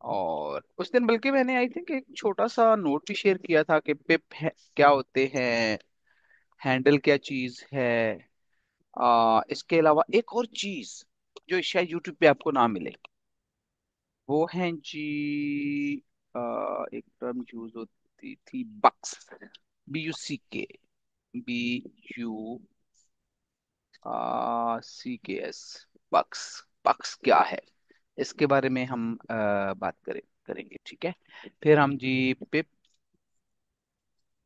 और उस दिन बल्कि मैंने आई थिंक एक छोटा सा नोट भी शेयर किया था कि पिप है क्या होते हैं, हैंडल क्या चीज है। इसके अलावा एक और चीज जो शायद यूट्यूब पे आपको ना मिले, वो है जी, एक टर्म यूज होती थी, बक्स। BUCK, BUCKS, बक्स। बक्स क्या है, इसके बारे में हम बात करेंगे, ठीक है। फिर हम जी पिप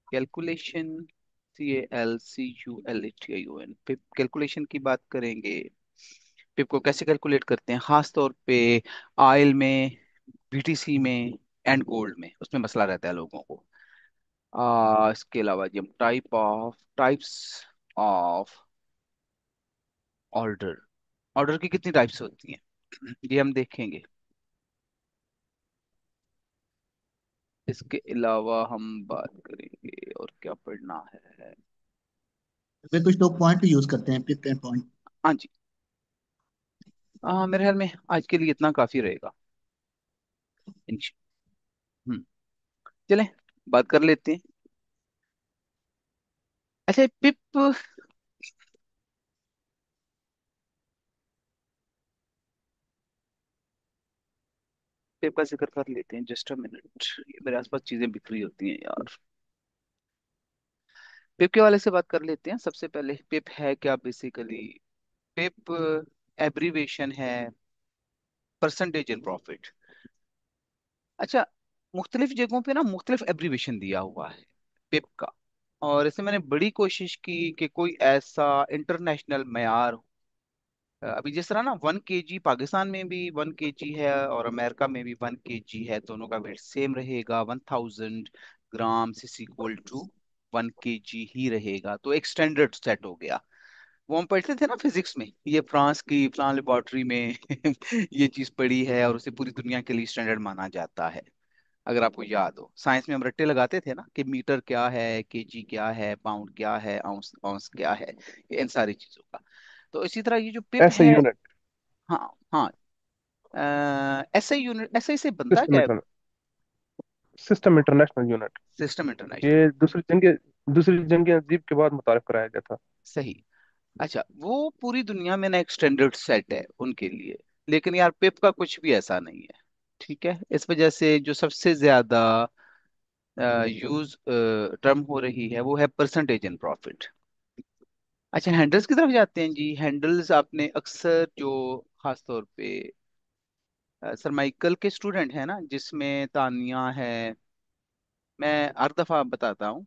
कैलकुलेशन, CALCULATION, पिप कैलकुलेशन की बात करेंगे। पिप को कैसे कैलकुलेट करते हैं, खास तौर पे ऑयल में, BTC में एंड गोल्ड में, उसमें मसला रहता है लोगों को। इसके अलावा जी हम टाइप्स ऑफ ऑर्डर, ऑर्डर की कितनी टाइप्स होती हैं ये हम देखेंगे। इसके अलावा हम बात करेंगे और क्या पढ़ना है। वे कुछ लोग पॉइंट यूज करते हैं, पिप एंड पॉइंट। हाँ जी, मेरे ख्याल में आज के लिए इतना काफी रहेगा। इंश- हम्म, चलें बात कर लेते हैं। अच्छा, पिप, पिप का जिक्र कर लेते हैं, जस्ट अ मिनट, मेरे आसपास चीजें बिखरी होती हैं यार। पिप के वाले से बात कर लेते हैं। सबसे पहले पिप है क्या बेसिकली। पिप एब्रीवेशन है परसेंटेज इन प्रॉफिट। अच्छा, मुख्तलिफ जगहों पे ना मुख्तलिफ एब्रीवेशन दिया हुआ है पिप का, और इससे मैंने बड़ी कोशिश की कि कोई ऐसा इंटरनेशनल मैार हो। अभी जिस तरह ना 1 kg पाकिस्तान में भी 1 kg है और अमेरिका में भी 1 kg है, दोनों का वेट सेम रहेगा, 1000 gram is equal to 1 kg ही रहेगा, तो एक स्टैंडर्ड सेट हो गया। वो हम पढ़ते थे ना फिजिक्स में, ये फ्रांस की फ्लां लेबोरेटरी में ये चीज पड़ी है और उसे पूरी दुनिया के लिए स्टैंडर्ड माना जाता है। अगर आपको याद हो, साइंस में हम रट्टे लगाते थे ना कि मीटर क्या है, केजी क्या है, पाउंड क्या है, आउंस आउंस क्या है, इन सारी चीजों का। तो इसी तरह ये जो पिप ऐसे है, यूनिट, हाँ हाँ, ऐसे यूनिट, ऐसे से बनता सिस्टम क्या है। Internal, system international unit. System international, ये दूसरी जंग अजीब के बाद मुतारिफ कराया गया था। सही। अच्छा, वो पूरी दुनिया में ना एक स्टैंडर्ड सेट है उनके लिए, लेकिन यार पिप का कुछ भी ऐसा नहीं है, ठीक है। इस वजह से जो सबसे ज्यादा यूज टर्म हो रही है वो है परसेंटेज इन प्रॉफिट। अच्छा, हैंडल्स की तरफ जाते हैं जी। हैंडल्स आपने अक्सर जो, खास तौर पे सर माइकल के स्टूडेंट है ना, जिसमें तानिया है, मैं हर दफा बताता हूँ,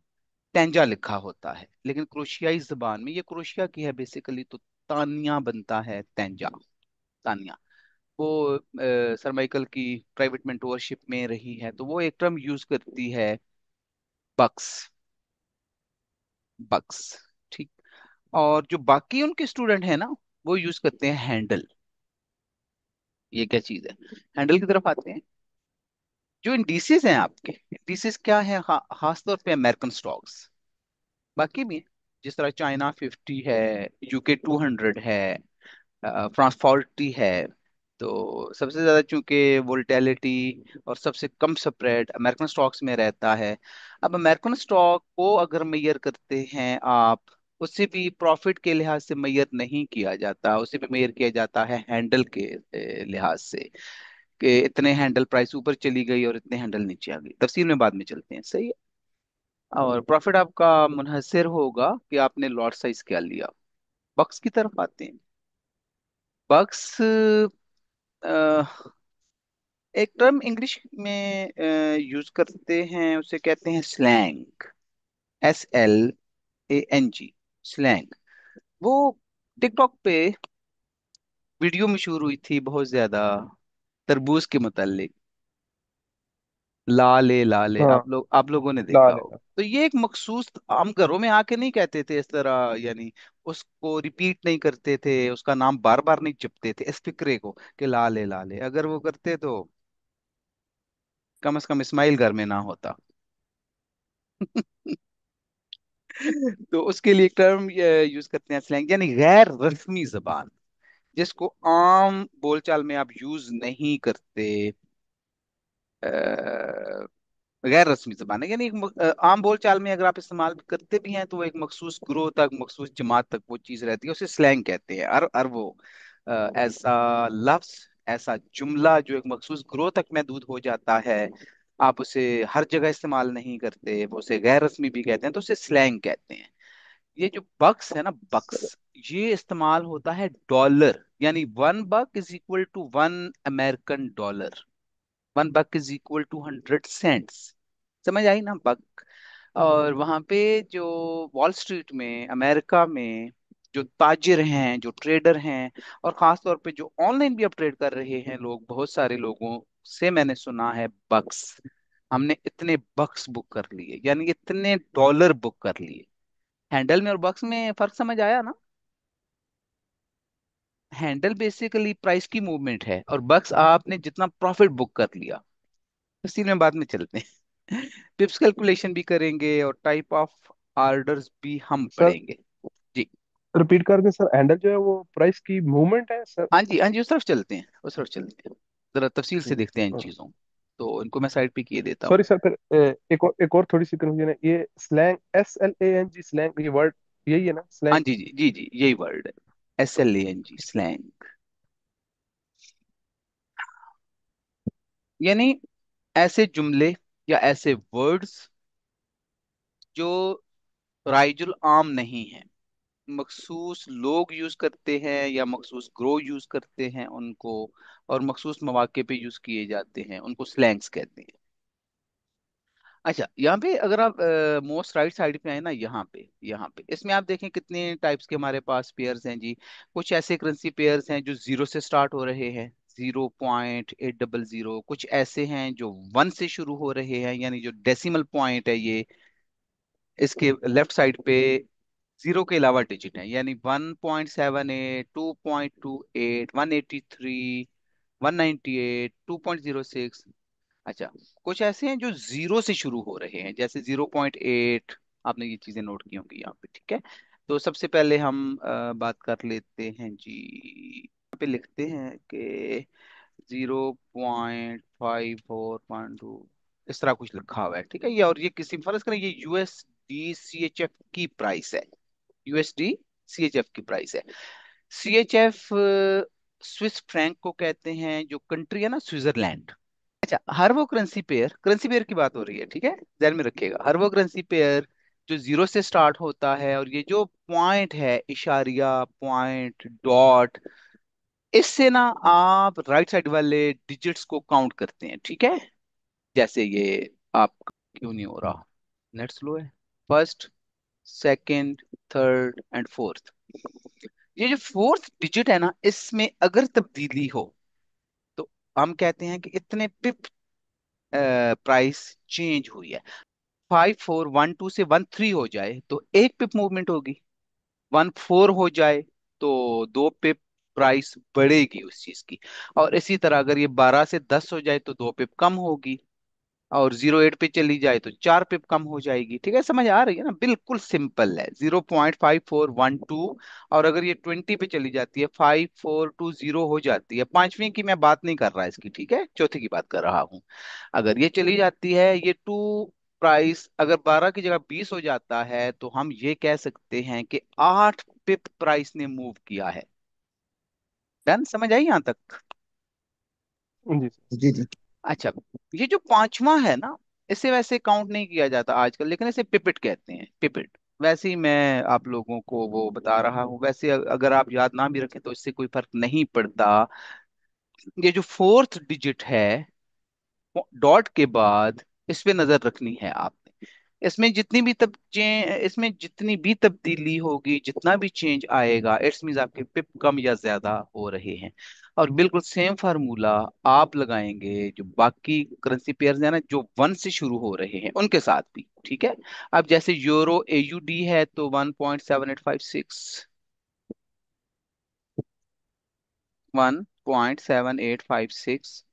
तेंजा लिखा होता है, लेकिन क्रोशियाई जबान में, ये क्रोशिया की है बेसिकली, तो तानिया बनता है तेंजा, तानिया। वो सर माइकल की प्राइवेट मेंटोरशिप में रही है, तो वो एक टर्म यूज करती है, बक्स, बक्स, ठीक। और जो बाकी उनके स्टूडेंट हैं ना, वो यूज करते हैं हैंडल। ये क्या चीज है, हैंडल की तरफ आते हैं। जो इंडिसेस हैं आपके, इंडिसेस क्या है, खास तौर पे अमेरिकन स्टॉक्स, बाकी भी हैं, जिस तरह चाइना 50 है, UK 200 है, फ्रांस 40 है। तो सबसे ज्यादा चूंकि वोलेटिलिटी और सबसे कम स्प्रेड अमेरिकन स्टॉक्स में रहता है। अब अमेरिकन स्टॉक को अगर मेजर करते हैं आप, उससे भी प्रॉफिट के लिहाज से मेजर नहीं किया जाता, उसे भी मेजर किया जाता है हैंडल के लिहाज से, कि इतने हैंडल प्राइस ऊपर चली गई और इतने हैंडल नीचे आ गई। तफसील में बाद में चलते हैं, सही है। और प्रॉफिट आपका मुनहसर होगा कि आपने लॉट साइज क्या लिया। बक्स की तरफ आते हैं। बक्स एक टर्म इंग्लिश में यूज करते हैं, उसे कहते हैं स्लैंग, SLANG, स्लैंग। वो टिकटॉक पे वीडियो मशहूर हुई थी बहुत ज्यादा, तरबूज के मुतालिक, लाले लाले, हाँ, आप लोगों ने देखा लाल हो। है। तो ये एक मखसूस, हम घरों में आके नहीं कहते थे इस तरह, यानी उसको रिपीट नहीं करते थे, उसका नाम बार बार नहीं जपते थे इस फिक्रे को कि लाले लाले, अगर वो करते तो कम से कम इस्माइल घर में ना होता। तो उसके लिए टर्म यूज करते हैं स्लैंग, यानी गैर रस्मी जबान, जिसको आम बोलचाल में आप यूज नहीं करते, गैर रस्मी जबान है, यानी आम बोल चाल में अगर आप इस्तेमाल करते भी हैं तो वो एक मखसूस ग्रोह तक, मखसूस जमात तक वो चीज रहती है, उसे स्लैंग कहते हैं। और वो ऐसा लफ्ज, ऐसा जुमला जो एक मखसूस ग्रोह तक महदूद हो जाता है, आप उसे हर जगह इस्तेमाल नहीं करते, वो उसे गैर रस्मी भी कहते हैं, तो उसे स्लैंग कहते हैं। ये जो बक्स है ना, सर। बक्स, ये इस्तेमाल होता है डॉलर, यानी 1 buck is equal to 1 American dollar. 1 buck is equal to 100 cents. समझ आई ना, बक। और वहां पे जो वॉल स्ट्रीट में, अमेरिका में, जो ताजिर हैं, जो ट्रेडर हैं, और खास तौर पे जो ऑनलाइन भी अब ट्रेड कर रहे हैं लोग, बहुत सारे लोगों से मैंने सुना है बक्स, हमने इतने बक्स बुक कर लिए, यानी इतने डॉलर बुक कर लिए। हैंडल में और बक्स में फर्क समझ आया ना? हैंडल बेसिकली प्राइस की मूवमेंट है, और बक्स आपने जितना प्रॉफिट बुक कर लिया। इसी में बाद में चलते हैं। पिप्स कैलकुलेशन भी करेंगे और टाइप ऑफ ऑर्डर्स भी हम सर पढ़ेंगे। जी। रिपीट कर दें सर, हैंडल जो है वो प्राइस की मूवमेंट है सर। हाँ जी, हाँ जी, उस तरफ चलते हैं, उस तरफ चलते हैं। जरा तफसील से ठीक देखते हैं इन है। चीज़ों। तो इनको मैं साइड पे किए देता हूँ। सॉरी सर, फिर एक और थोड़ी सी कंफ्यूजन है। ये स्लैंग, SLANG स्लैंग, ये वर्ड यही है ना हाँ स्लैंग? जी, जी, जी, जी, यही वर्ड है, SLANG, स्लैंग। यानी ऐसे जुमले या ऐसे वर्ड्स जो राइजुल आम नहीं है, मखसूस लोग यूज करते हैं या मखसूस ग्रो यूज करते हैं उनको, और मखसूस मौके पे यूज किए जाते हैं, उनको स्लैंग्स कहते हैं। अच्छा, यहाँ पे अगर आप मोस्ट राइट साइड पे आए ना, यहाँ पे इसमें आप देखें कितने टाइप्स के हमारे पास पेयर्स हैं जी। कुछ ऐसे करेंसी पेयर्स हैं जो 0 से स्टार्ट हो रहे हैं, 0.800। कुछ ऐसे हैं जो 1 से शुरू हो रहे हैं, यानी जो डेसिमल पॉइंट है ये, इसके लेफ्ट साइड पे जीरो के अलावा डिजिट है, यानी 1.78, 2.28, 183, 198, 2.06। अच्छा, कुछ ऐसे हैं जो 0 से शुरू हो रहे हैं, जैसे 0.8। आपने ये चीजें नोट की होंगी यहाँ पे, ठीक है। तो सबसे पहले हम बात कर लेते हैं जी, यहाँ पे लिखते हैं कि 0.5412, इस तरह कुछ लिखा हुआ है, ठीक है। ये, और ये किसी फर्ज करें, ये USD CHF की प्राइस है, USD CHF की प्राइस है। CHF स्विस फ्रैंक को कहते हैं, जो कंट्री है ना, स्विट्जरलैंड। अच्छा, हर वो करेंसी पेयर की बात हो रही है, ठीक है, ध्यान में रखिएगा। हर वो करेंसी पेयर जो 0 से स्टार्ट होता है, और ये जो पॉइंट है, इशारिया, पॉइंट, डॉट, इससे ना आप राइट साइड वाले डिजिट्स को काउंट करते हैं, ठीक है। जैसे ये, आप, क्यों नहीं हो रहा, नेट स्लो है। First, second, third and fourth, ये जो फोर्थ डिजिट है ना, इसमें अगर तब्दीली हो तो हम कहते हैं कि इतने पिप प्राइस चेंज हुई है। 5412 से 13 हो जाए तो 1 पिप मूवमेंट होगी, 14 हो जाए तो 2 पिप प्राइस बढ़ेगी उस चीज की। और इसी तरह अगर ये 12 से 10 हो जाए तो 2 पिप कम होगी, और 0.8 पे चली जाए तो 4 पिप कम हो जाएगी, ठीक है। समझ आ रही है ना, बिल्कुल सिंपल है, 0.5412। और अगर ये 20 पे चली जाती है, 5420 हो जाती है, पांचवी की मैं बात नहीं कर रहा इसकी, ठीक है, चौथी की बात कर रहा हूँ। अगर ये चली जाती है, ये टू प्राइस अगर 12 की जगह 20 हो जाता है, तो हम ये कह सकते हैं कि 8 पिप प्राइस ने मूव किया है। डन, समझ आई यहां तक? जी जी जी। अच्छा, ये जो पांचवा है ना, इसे वैसे काउंट नहीं किया जाता आजकल, लेकिन इसे पिपिट कहते हैं, पिपिट। वैसे ही मैं आप लोगों को वो बता रहा हूँ, वैसे अगर आप याद ना भी रखें तो इससे कोई फर्क नहीं पड़ता। ये जो फोर्थ डिजिट है डॉट के बाद, इस पे नजर रखनी है आपने। इसमें जितनी भी तब्दीली होगी, जितना भी चेंज आएगा, इट्स मीन आपके पिप कम या ज्यादा हो रहे हैं। और बिल्कुल सेम फार्मूला आप लगाएंगे जो बाकी करेंसी पेयर्स है ना, जो 1 से शुरू हो रहे हैं, उनके साथ भी, ठीक है। अब जैसे यूरो AUD है तो 1.7856, 1.7856।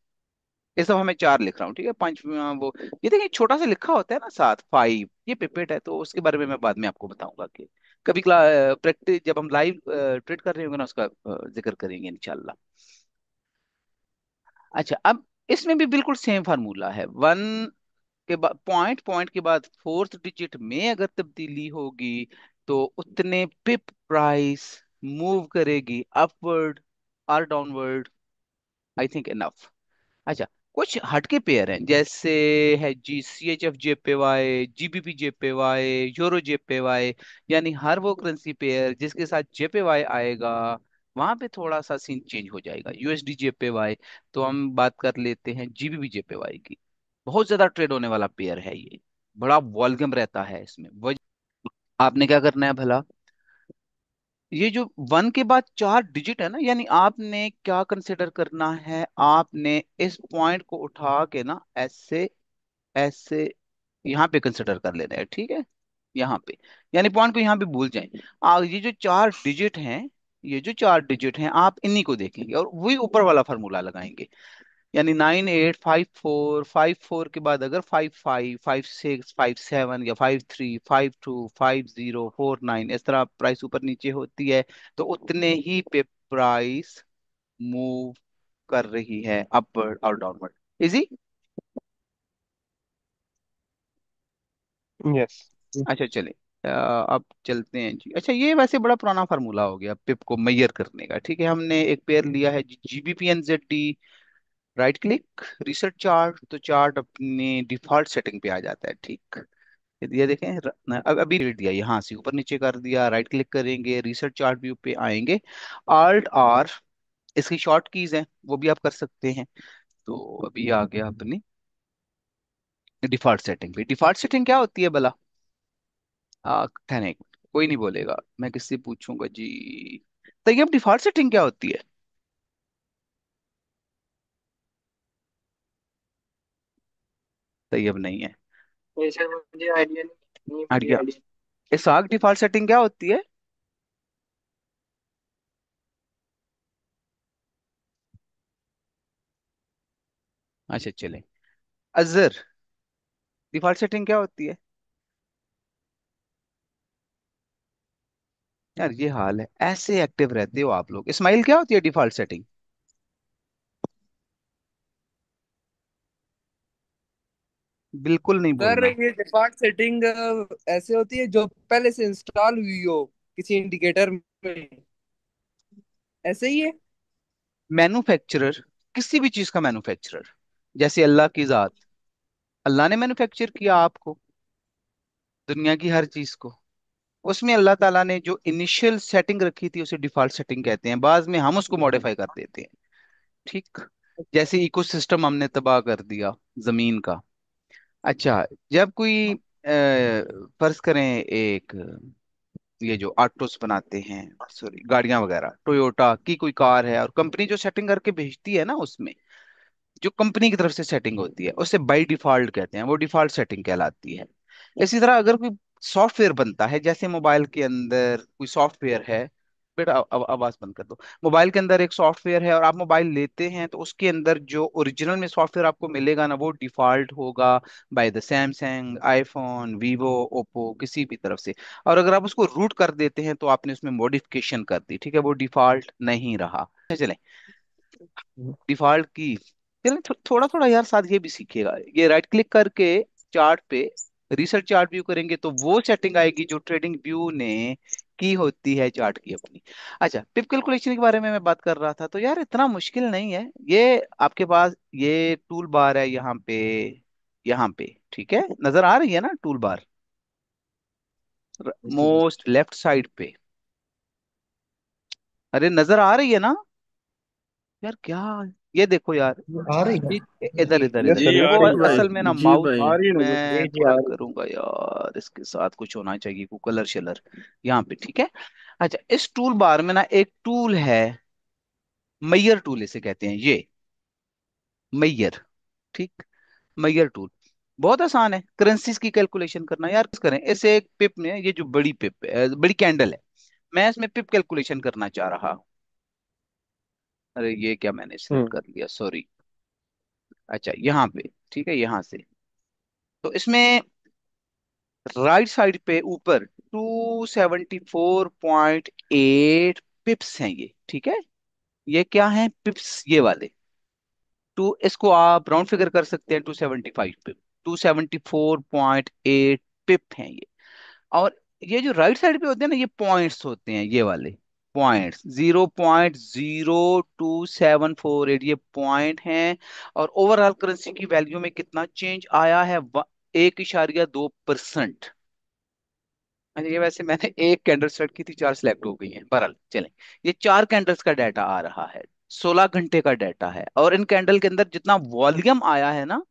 इस दफा मैं 4 लिख रहा हूँ, ठीक है। पांचवा वो, ये देखिए छोटा सा लिखा होता है ना साथ, 5, ये पिपेट है, तो उसके बारे में मैं बाद में आपको बताऊंगा कि कभी प्रैक्टिस जब हम लाइव ट्रेड कर रहे होंगे ना, उसका जिक्र करेंगे इंशाल्लाह। अच्छा, अब इसमें भी बिल्कुल सेम फार्मूला है। वन के बाद पॉइंट, पॉइंट के बाद फोर्थ डिजिट में अगर तब्दीली होगी तो उतने पिप प्राइस मूव करेगी अपवर्ड और डाउनवर्ड। I think enough. अच्छा, कुछ हटके पेयर हैं, जैसे है जी सी एच एफ जे पे वाई, जीबीपी जे पे वाई, यूरो जे पे वाई। यानी हर वो करेंसी पेयर जिसके साथ जे पे वाई आएगा वहां पे थोड़ा सा सीन चेंज हो जाएगा, यूएसडी जे पे वाई। तो हम बात कर लेते हैं जीबीपी जे पे वाई की। बहुत ज्यादा ट्रेड होने वाला पेयर है ये, बड़ा वॉल्यूम रहता है इसमें। आपने क्या करना है भला, ये जो वन के बाद चार डिजिट है ना, यानी आपने क्या कंसिडर करना है, आपने इस पॉइंट को उठा के ना ऐसे ऐसे यहाँ पे कंसिडर कर लेना है, ठीक है। यहाँ पे, यानी पॉइंट को यहाँ पे भूल जाएं। ये जो चार डिजिट हैं, ये जो चार डिजिट हैं आप इन्हीं को देखेंगे और वही ऊपर वाला फार्मूला लगाएंगे। यानी 9854, 54 के बाद अगर 55, 56, 57 या 53, 52, 50, 49 इस तरह प्राइस ऊपर नीचे होती है, तो उतने ही पे प्राइस मूव कर रही है अपवर्ड और डाउनवर्ड। इजी। यस। अच्छा चले, अब चलते हैं जी। अच्छा, ये वैसे बड़ा पुराना फार्मूला हो गया पिप को मैयर करने का, ठीक है। हमने एक पेयर लिया है जीबीपीएनजेडी, राइट क्लिक रिसेट चार्ट, तो चार्ट अपनी डिफॉल्ट सेटिंग पे आ जाता है, ठीक। ये देखें, अब अभी रेट दिया, यहाँ से ऊपर नीचे कर दिया, राइट क्लिक करेंगे, रिसेट चार्ट व्यू पे आएंगे। आल्ट आर इसकी शॉर्ट कीज हैं, वो भी आप कर सकते हैं। तो अभी आ गया अपनी डिफॉल्ट सेटिंग पे। डिफॉल्ट सेटिंग क्या होती है भला? ठहरे एक मिनट, कोई नहीं बोलेगा, मैं किससे पूछूंगा जी। तो ये डिफॉल्ट सेटिंग क्या होती है? तैयब नहीं है। नहीं सर, मुझे आइडिया नहीं, नहीं हट मुझे गया। आइडिया। इसाक डिफॉल्ट सेटिंग क्या होती है? अच्छा चले, अजर डिफॉल्ट सेटिंग क्या होती है? यार ये हाल है, ऐसे एक्टिव रहते हो आप लोग। इस्माइल क्या होती है डिफॉल्ट सेटिंग? बिल्कुल नहीं सर बोलना। ये डिफॉल्ट सेटिंग ऐसे होती है जो पहले से इंस्टॉल हुई हो किसी इंडिकेटर में, ऐसे ही है। मैन्युफैक्चरर, किसी भी चीज का मैन्युफैक्चरर, जैसे अल्लाह की जात, अल्लाह ने मैन्युफैक्चर किया आपको, दुनिया की हर चीज को। उसमें अल्लाह ताला ने जो इनिशियल सेटिंग रखी थी उसे डिफॉल्ट सेटिंग कहते हैं, बाद में हम उसको मॉडिफाई कर देते हैं, ठीक। जैसे इकोसिस्टम हमने तबाह कर दिया जमीन का। अच्छा, जब कोई फर्ज करें एक, ये जो ऑटोस बनाते हैं, सॉरी गाड़ियां वगैरह, टोयोटा की कोई कार है और कंपनी जो सेटिंग करके भेजती है ना, उसमें जो कंपनी की तरफ से सेटिंग होती है उसे बाय डिफॉल्ट कहते हैं, वो डिफॉल्ट सेटिंग कहलाती है। इसी तरह अगर कोई सॉफ्टवेयर बनता है, जैसे मोबाइल के अंदर कोई सॉफ्टवेयर है, बेटा आवाज बंद कर दो। मोबाइल के अंदर एक सॉफ्टवेयर है और आप मोबाइल लेते हैं, तो उसके अंदर जो ओरिजिनल में सॉफ्टवेयर आपको मिलेगा ना, वो डिफॉल्ट होगा by the Samsung, iPhone, Vivo, Oppo, किसी भी तरफ से। और अगर आप उसको रूट कर देते हैं तो आपने उसमें मॉडिफिकेशन कर दी, ठीक है, वो डिफॉल्ट नहीं रहा। चलें, डिफॉल्ट की, चलें थोड़ा थोड़ा यार साथ ये भी सीखिएगा। ये राइट क्लिक करके चार्ट पे रिसर्च चार्ट व्यू करेंगे तो वो सेटिंग आएगी जो ट्रेडिंग व्यू ने की होती है चार्ट की अपनी। अच्छा, पिप कैलकुलेशन के बारे में मैं बात कर रहा था, तो यार इतना मुश्किल नहीं है ये। आपके पास ये टूल बार है यहाँ पे, यहाँ पे, ठीक है, नजर आ रही है ना tool bar, most left side पे? अरे नजर आ रही है ना यार, क्या, ये देखो यार, आ रही है। इधर इधर यस इधर, सर, जी आ यस वो सर। रही भाई। असल में ना जी माउस, भाई। आ रही है नजर। मैं जी जी थोड़ा आ रही। करूंगा यार, इसके साथ कुछ होना चाहिए, को कलर शलर यहाँ पे, ठीक है। अच्छा, इस टूल बार में ना एक टूल है, मैयर टूल इसे कहते हैं, ये मैयर, ठीक। मैयर टूल बहुत आसान है करेंसीज की कैलकुलेशन करना। यार किस करें, इसे एक पिप में, ये जो बड़ी पिप है, बड़ी कैंडल है, मैं इसमें पिप कैलकुलेशन करना चाह रहा हूँ। अरे ये क्या, मैंने सिलेक्ट हम्म। कर लिया, सॉरी। अच्छा यहाँ पे, ठीक है, यहाँ से, तो इसमें राइट साइड पे ऊपर 274.8 पिप्स हैं ये, ठीक है। ये क्या है, पिप्स ये वाले। टू, इसको आप राउंड फिगर कर सकते हैं 275 पिप, 274.8 पिप है ये। और ये जो राइट साइड पे होते हैं ना, ये पॉइंट्स होते हैं, ये वाले पॉइंट्स 0.0274 ये पॉइंट हैं। और ओवरऑल करेंसी की वैल्यू में कितना चेंज आया है? 1.2%। अच्छा, ये वैसे मैंने एक कैंडल सेट की थी, चार सिलेक्ट हो गई हैं, बहरहाल चलें। ये चार कैंडल्स का डाटा आ रहा है, 16 घंटे का डाटा है। और इन कैंडल के अंदर जितना वॉल्यूम आया है ना,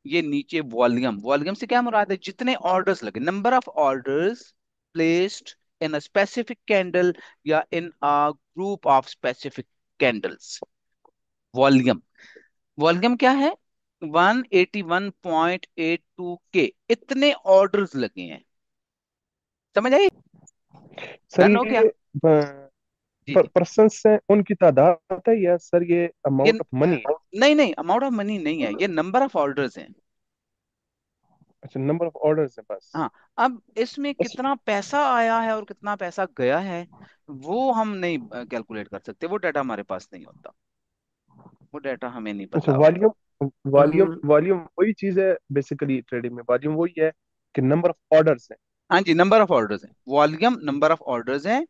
ये नीचे वॉल्यूम, वॉल्यूम से क्या मुराद है? जितने ऑर्डर्स लगे, number of orders placed in a specific candle या in a group of specific candles. Volume, volume क्या है? 181.82 के इतने ऑर्डर्स लगे हैं। समझ आई? सर डन हो गया? ये जी जी। पर्सन है, उनकी तादाद है, या सर ये ये अमाउंट ऑफ मनी है? नहीं नहीं, अमाउंट ऑफ मनी नहीं है, ये नंबर ऑफ ऑर्डर्स हैं। अच्छा, नंबर ऑफ ऑर्डर्स है बस। हाँ। अब इसमें कितना पैसा आया है और कितना पैसा गया है, वो हम नहीं कैलकुलेट कर सकते, वो डाटा हमारे पास नहीं होता, वो डाटा हमें नहीं अच्छा, पता होता। वॉल्यूम वॉल्यूम वॉल्यूम वही चीज है बेसिकली ट्रेडिंग में, वॉल्यूम वही है कि नंबर ऑफ ऑर्डर्स है। हाँ जी, नंबर ऑफ ऑर्डर्स हैं, वॉल्यूम नंबर ऑफ ऑर्डर्स हैं।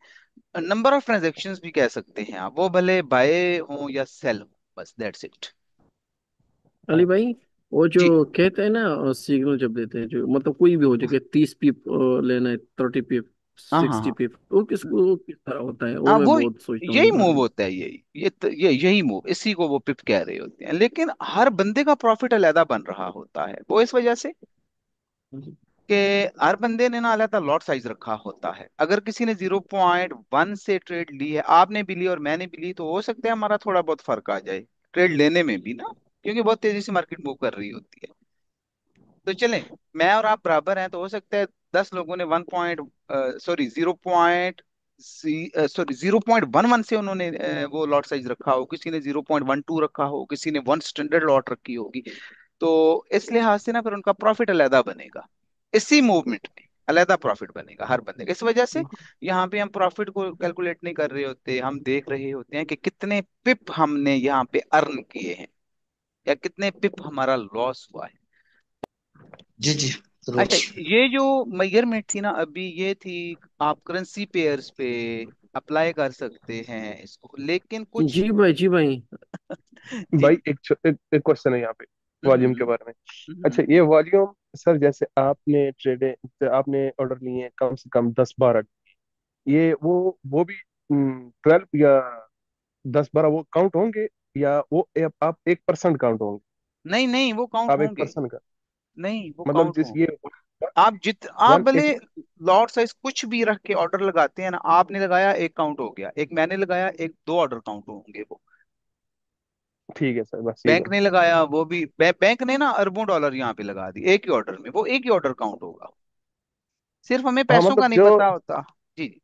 नंबर ऑफ ट्रांजैक्शंस भी कह सकते हैं आप, वो भले बाय हो या सेल हो, बस दैट्स इट। अली भाई, वो जो जी। कहते हैं ना सिग्नल जब देते हैं, जो मतलब कोई भी हो जाए 30 पिप लेना है, 30 पिप, हाँ हाँ 60 हाँ पिप, वो किसको किस तरह होता है? वो हाँ, मैं वो बहुत सोचता हूँ यही इस बारे मूव में। होता है, यही मूव, इसी को वो पिप कह रहे होते हैं। लेकिन हर बंदे का प्रॉफिट अलग बन रहा होता है, वो इस वजह से कि हर बंदे ने ना अलग लॉट साइज रखा होता है। अगर किसी ने 0.1 से ट्रेड ली है, आपने भी ली और मैंने भी ली, तो हो सकता है हमारा थोड़ा बहुत फर्क आ जाए ट्रेड लेने में भी ना, क्योंकि बहुत तेजी से मार्केट मूव कर रही होती है। तो चलें, मैं और आप बराबर हैं, तो हो सकता है 10 लोगों ने 0.11 से उन्होंने वो लॉट साइज रखा हो, किसी ने 0.12 रखा हो, किसी ने वन स्टैंडर्ड लॉट रखी होगी। तो इस लिहाज से ना फिर उनका प्रॉफिट अलहदा बनेगा, इसी मूवमेंट में अलहदा प्रॉफिट बनेगा हर बंदे का। इस वजह से यहाँ पे हम प्रॉफिट को कैलकुलेट नहीं कर रहे होते, हम देख रहे होते हैं कि कितने पिप हमने यहाँ पे अर्न किए हैं या कितने पिप हमारा लॉस हुआ है। जी जी, जरूर। अच्छा, ये जो मेजरमेंट थी ना अभी, ये थी आप करेंसी पेयर्स पे अप्लाई कर सकते हैं इसको, लेकिन कुछ जी भाई, जी भाई। जी। भाई एक क्वेश्चन है यहाँ पे वॉल्यूम के हम्म बारे में। हम्म अच्छा, ये वॉल्यूम सर, जैसे आपने ऑर्डर लिए हैं कम से कम 10-12, ये वो भी 12 या 10-12 वो काउंट होंगे, या वो आप 1% काउंट होंगे? नहीं नहीं, वो काउंट आप एक होंगे। पर्सन का नहीं, वो मतलब काउंट जिस होंगे। ये आप वन भले एटी लॉट साइज कुछ भी रख के ऑर्डर लगाते हैं ना, आपने लगाया एक काउंट हो गया, एक मैंने लगाया एक, दो ऑर्डर काउंट होंगे वो। ठीक है सर, बस यही बैंक है। ने लगाया वो भी, बैंक ने ना अरबों डॉलर यहाँ पे लगा दी एक ही ऑर्डर में, वो एक ही ऑर्डर काउंट होगा। सिर्फ हमें हाँ पैसों मतलब का नहीं जो पता होता। जी जी।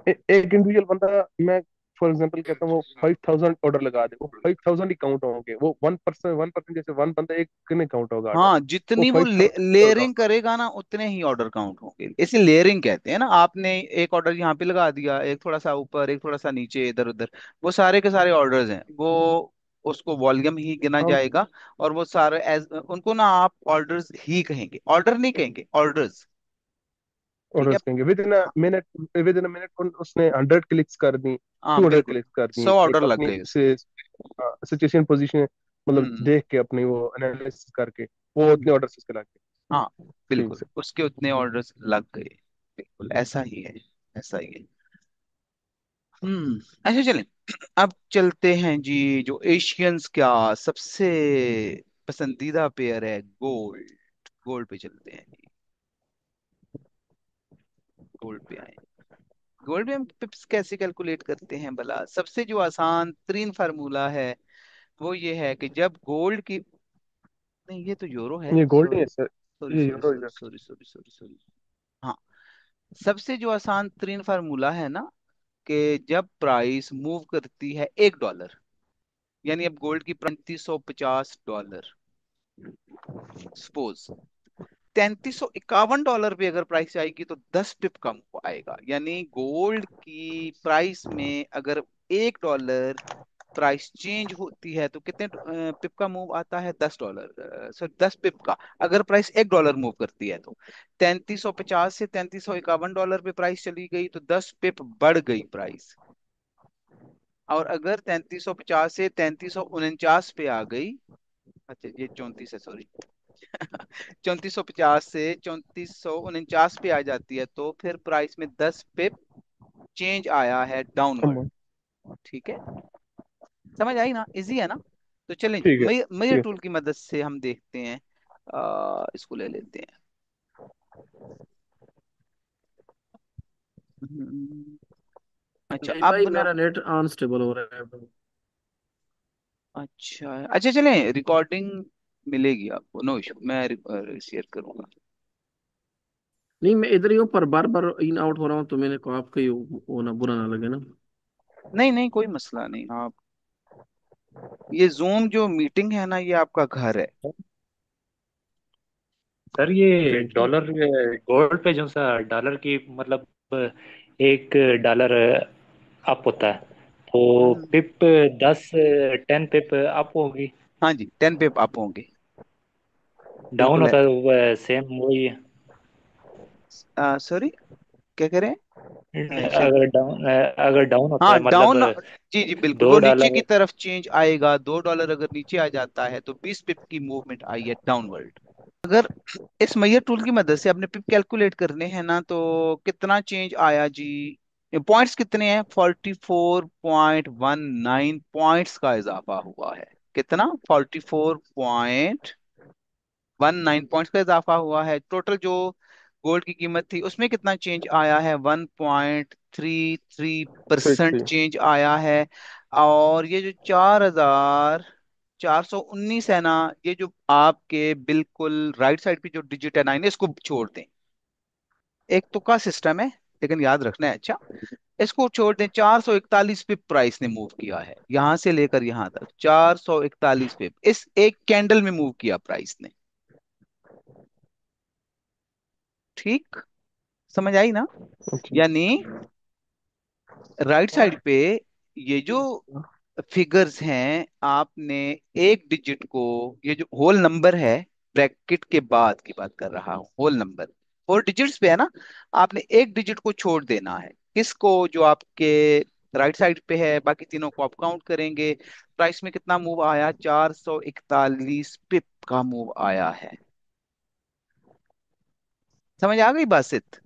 एक इंडिविजुअल बंदा, मैं फॉर एग्जांपल कहता हूँ, वो 5,000 ऑर्डर लगा दे, वो 5,000 ही काउंट होंगे। वो 1%, जैसे वन बंदा एक नहीं काउंट होगा ऑर्डर, हाँ, वो जितनी वो 5,000 लेयरिंग करेगा ना, उतने ही ऑर्डर काउंट होंगे, इसे लेयरिंग कहते हैं ना। आपने एक ऑर्डर यहाँ पे लगा दिया, एक थोड़ा सा ऊपर, एक थोड़ा सा नीचे, इधर उधर, वो सारे के सारे ऑर्डर्स हैं, वो उसको वॉल्यूम ही गिना हम जाएगा। और वो सारे एज उनको ना आप ऑर्डर्स ही कहेंगे, ऑर्डर नहीं कहेंगे, ऑर्डर्स। ठीक है। ऑर्डर्स कहेंगे। विद इन अ हाँ minute, with in a minute उसने 100 क्लिक्स कर दी, हाँ 200 बिल्कुल, क्लिक्स कर दी, 100 ऑर्डर एक लग अपनी गए उसके। से सिचुएशन पोजीशन मतलब हम्म। देख के, अपनी वो एनालिसिस करके, वो उतने ऑर्डर्स उसके लगे। हाँ ठीक बिल्कुल, है। उसके उतने ऑर्डर्स लग गए। बिल्कुल ऐसा ही है, ऐसा ही है। अच्छा चलें, अब चलते हैं जी। जो एशियंस का सबसे पसंदीदा पेयर है गोल्ड, गोल्ड पे चलते हैं जी। गोल्ड पे आए। गोल्ड पे हम पिप्स कैसे कैलकुलेट करते हैं भला? सबसे जो आसान तरीन फार्मूला है वो ये है कि जब गोल्ड की, नहीं ये तो यूरो है, ये गोल्ड ही सॉरी है सर, सॉरी ये सॉरी यूरो सॉरी है। Sorry sorry sorry sorry. हाँ, सबसे जो आसान तरीन फार्मूला है ना, कि जब प्राइस मूव करती है $1, यानी अब गोल्ड की 3550 डॉलर, सपोज $3351 पे अगर प्राइस आएगी तो 10 पिप कम आएगा। यानी गोल्ड की प्राइस में अगर $1 प्राइस चेंज होती है तो कितने पिप का मूव आता है, $10, सॉरी 10 पिप का। अगर प्राइस $1 मूव करती है तो 3350 से $3351 पे प्राइस चली गई तो 10 पिप बढ़ गई प्राइस। और अगर 3350 से 3349 पे आ गई, अच्छा ये 34 है सॉरी 3450 से 3449 पे आ जाती है तो फिर प्राइस में 10 पिप चेंज आया है डाउनवर्ड। अमन, ठीक है, समझ आई ना, इजी है ना। तो चलें जी, ठीक है मेजर ठीक है टूल की मदद से हम देखते हैं। इसको ले लेते हैं। हम्म, अच्छा नहीं अब भाई, बना। मेरा नेट अनस्टेबल हो रहा है अभी। अच्छा अच्छा चलें, रिकॉर्डिंग मिलेगी आपको, नो इशू, मैं शेयर करूंगा। नहीं, मैं इधर ही हूँ पर बार बार इन आउट हो रहा हूँ, तो मैंने कहा आपका ही होना बुरा ना लगे ना। नहीं नहीं कोई मसला नहीं, आप ये जूम जो मीटिंग है ना, ये आपका घर है। सर ये ठीक है। डॉलर गोल्ड पे जो सा डॉलर की मतलब $1 अप होता है तो हम्म, पिप 10 10 पिप अप होगी। हाँ जी 10 पिप आप होंगे, डाउन बिल्कुल है। होता है तो सेम वही है। सॉरी क्या कह रहे हैं, शायद। अगर डाउन होता हाँ है मतलब डाउन, जी जी बिल्कुल, दो वो नीचे की डॉलर तरफ चेंज आएगा। $2 अगर नीचे आ जाता है तो 20 पिप की मूवमेंट आई है डाउनवर्ड। अगर इस मैयर टूल की मदद से अपने पिप कैलकुलेट करने हैं ना, तो कितना चेंज आया जी, पॉइंट्स कितने हैं, 44.19 पॉइंट्स का इजाफा हुआ है। कितना, 44.19 पॉइंट्स का इजाफा हुआ है। टोटल जो गोल्ड की कीमत थी उसमें कितना चेंज आया है, 1.33% ठीक चेंज आया है। और ये जो 4419 है ना, ये जो आपके बिल्कुल राइट साइड पे जो डिजिट है 9, इसको छोड़ दें। एक तुक्का सिस्टम है लेकिन याद रखना है, अच्छा। इसको छोड़ दें, 441 पिप प्राइस ने मूव किया है, यहां से लेकर यहां तक 441 पिप इस एक कैंडल में मूव किया प्राइस ने। ठीक, समझ आई ना। ओके। यानी राइट साइड पे ये जो फिगर्स हैं, आपने एक डिजिट को, ये जो होल नंबर है, ब्रैकेट के बाद की बात कर रहा हूं, होल नंबर 4 डिजिट्स पे है ना, आपने एक डिजिट को छोड़ देना है। किसको, जो आपके राइट साइड पे है, बाकी तीनों को आप काउंट करेंगे। प्राइस में कितना मूव आया, 441 पिप का मूव आया है। समझ आ गई बात सित।